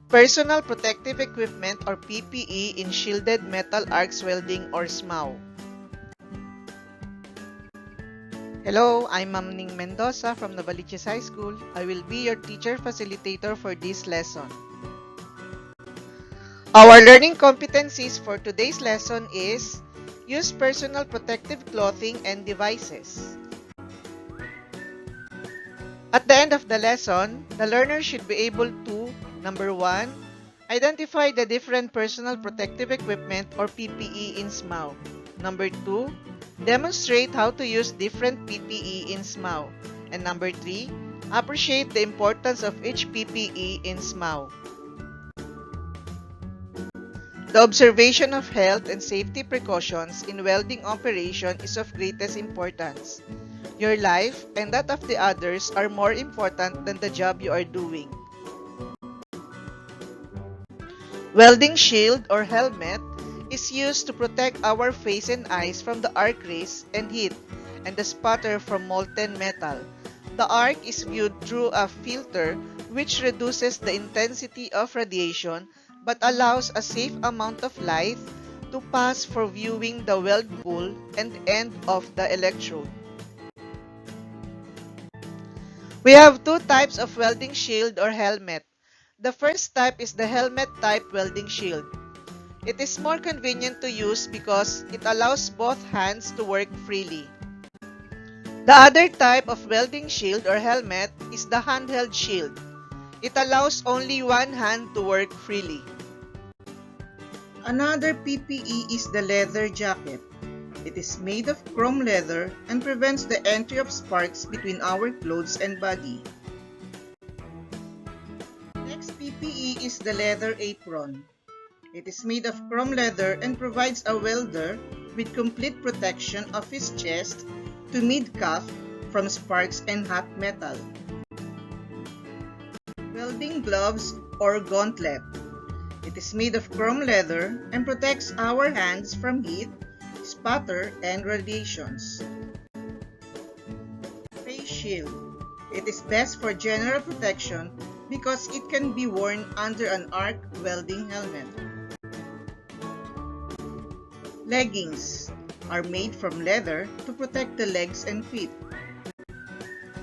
Personal protective equipment or PPE in shielded metal arcs welding or SMAW. Hello, I'm Ma'am Ning Mendoza from Novaliches High School. I will be your teacher facilitator for this lesson. Our learning competencies for today's lesson is use personal protective clothing and devices. At the end of the lesson, the learner should be able to, number 1, identify the different personal protective equipment or PPE in SMAW. Number 2, demonstrate how to use different PPE in SMAW. And number 3, appreciate the importance of each PPE in SMAW. The observation of health and safety precautions in welding operation is of greatest importance. Your life and that of the others are more important than the job you are doing. Welding shield or helmet is used to protect our face and eyes from the arc rays and heat and the sputter from molten metal. The arc is viewed through a filter which reduces the intensity of radiation but allows a safe amount of light to pass for viewing the weld pool and end of the electrode. We have two types of welding shield or helmet. The first type is the helmet type welding shield. It is more convenient to use because it allows both hands to work freely. The other type of welding shield or helmet is the handheld shield. It allows only one hand to work freely. Another PPE is the leather jacket. It is made of chrome leather and prevents the entry of sparks between our clothes and body. Next PPE is the leather apron. It is made of chrome leather and provides a welder with complete protection of his chest to mid-calf from sparks and hot metal. Welding gloves or gauntlet. It is made of chrome leather and protects our hands from heat, sputter, and radiations. Face shield. It is best for general protection because it can be worn under an arc welding helmet. Leggings are made from leather to protect the legs and feet.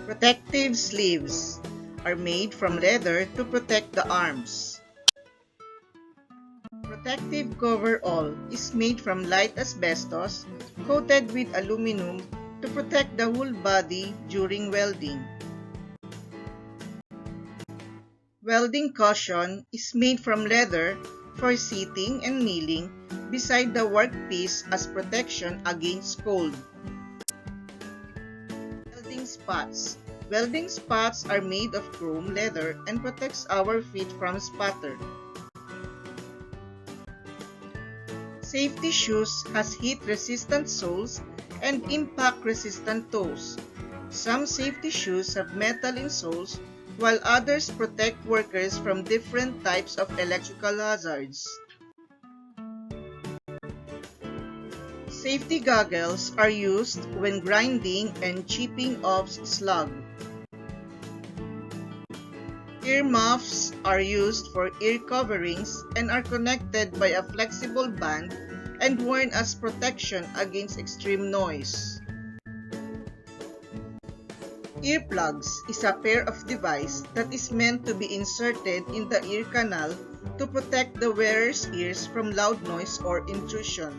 Protective sleeves are made from leather to protect the arms. Protective coverall is made from light asbestos coated with aluminum to protect the whole body during welding. Welding cushion is made from leather for sitting and kneeling beside the workpiece as protection against cold. Welding spots. Welding spots are made of chrome leather and protects our feet from sputter. Safety shoes has heat-resistant soles and impact-resistant toes. Some safety shoes have metal insoles, while others protect workers from different types of electrical hazards. Safety goggles are used when grinding and chipping off slag. Ear muffs are used for ear coverings and are connected by a flexible band and worn as protection against extreme noise. Earplugs is a pair of device that is meant to be inserted in the ear canal to protect the wearer's ears from loud noise or intrusion.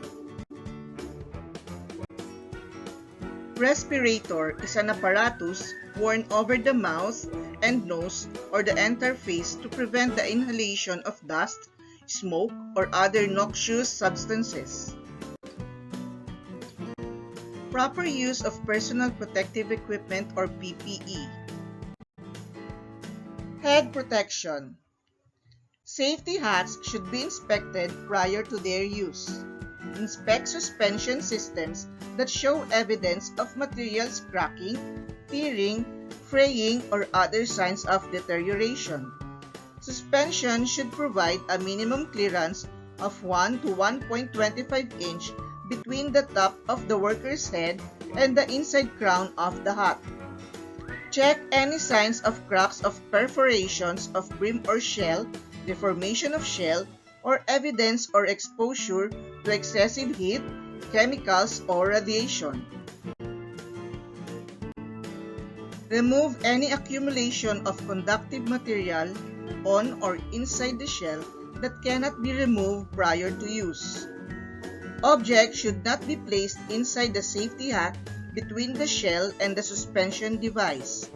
Respirator is an apparatus worn over the mouth and nose or the entire face to prevent the inhalation of dust, smoke, or other noxious substances. Proper use of personal protective equipment or PPE. Head protection. Safety hats should be inspected prior to their use. Inspect suspension systems that show evidence of materials cracking, tearing, fraying, or other signs of deterioration. Suspension should provide a minimum clearance of 1 to 1.25 inch between the top of the worker's head and the inside crown of the hat. Check any signs of cracks of perforations of brim or shell deformation of shell, or evidence or exposure to excessive heat, chemicals, or radiation. Remove any accumulation of conductive material on or inside the shell that cannot be removed prior to use. Objects should not be placed inside the safety hat between the shell and the suspension device.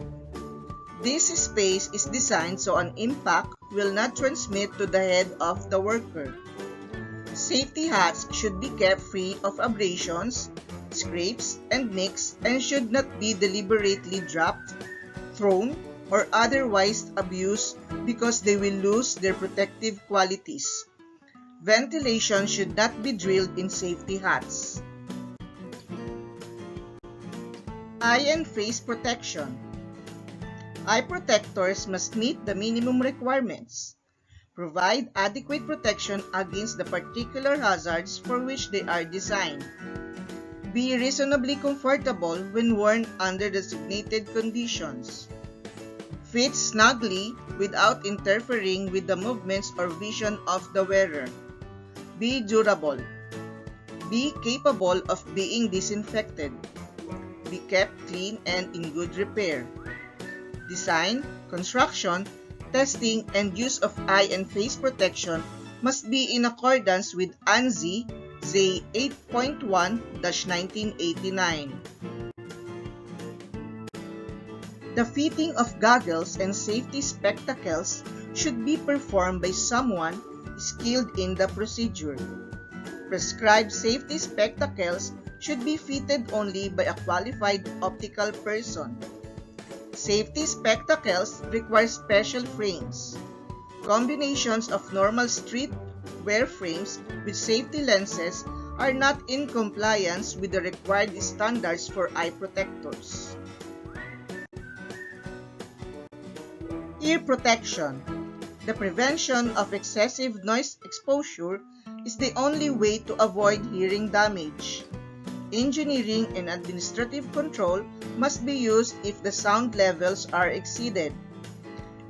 This space is designed so an impact will not transmit to the head of the worker. Safety hats should be kept free of abrasions, scrapes, and nicks and should not be deliberately dropped, thrown, or otherwise abused because they will lose their protective qualities. Ventilation should not be drilled in safety hats. Eye and face protection. Eye protectors must meet the minimum requirements. Provide adequate protection against the particular hazards for which they are designed. Be reasonably comfortable when worn under designated conditions. Fit snugly without interfering with the movements or vision of the wearer. Be durable. Be capable of being disinfected. Be kept clean and in good repair. Design, construction, testing, and use of eye and face protection must be in accordance with ANSI ZE 8.1-1989. The fitting of goggles and safety spectacles should be performed by someone skilled in the procedure. Prescribed safety spectacles should be fitted only by a qualified optical person. Safety spectacles require special frames. Combinations of normal street wear frames with safety lenses are not in compliance with the required standards for eye protectors. Ear protection. The prevention of excessive noise exposure is the only way to avoid hearing damage. Engineering and administrative control must be used if the sound levels are exceeded.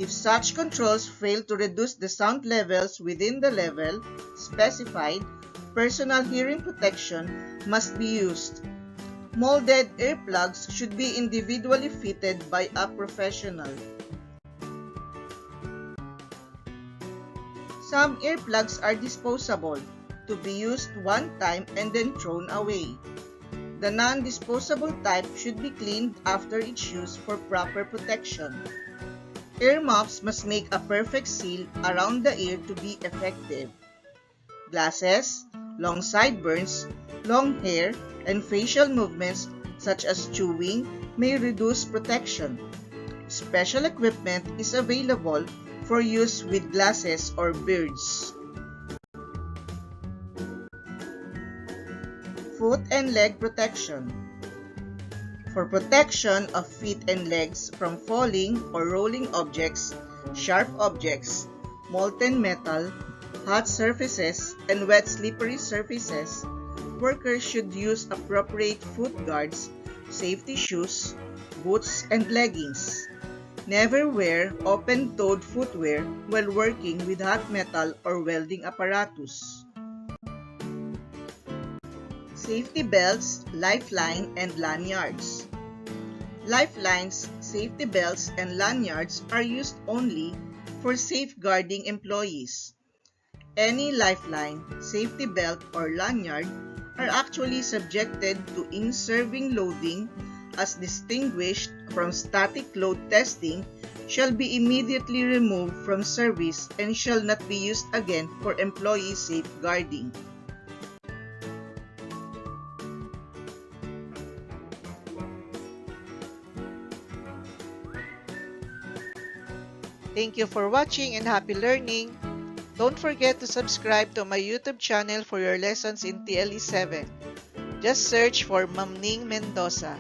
If such controls fail to reduce the sound levels within the level specified, personal hearing protection must be used. Molded earplugs should be individually fitted by a professional. Some earplugs are disposable, to be used one time and then thrown away. The non-disposable type should be cleaned after each use for proper protection. Earmuffs must make a perfect seal around the ear to be effective. Glasses, long sideburns, long hair, and facial movements such as chewing may reduce protection. Special equipment is available for use with glasses or beards. Foot and leg protection. For protection of feet and legs from falling or rolling objects, sharp objects, molten metal, hot surfaces, and wet slippery surfaces, workers should use appropriate foot guards, safety shoes, boots, and leggings. Never wear open-toed footwear while working with hot metal or welding apparatus. Safety belts, lifeline, and lanyards. Lifelines, safety belts, and lanyards are used only for safeguarding employees. Any lifeline, safety belt, or lanyard are actually subjected to in-serving loading as distinguished from static load testing, shall be immediately removed from service and shall not be used again for employee safeguarding. Thank you for watching and happy learning! Don't forget to subscribe to my YouTube channel for your lessons in TLE 7. Just search for Ma'am Ning Mendoza.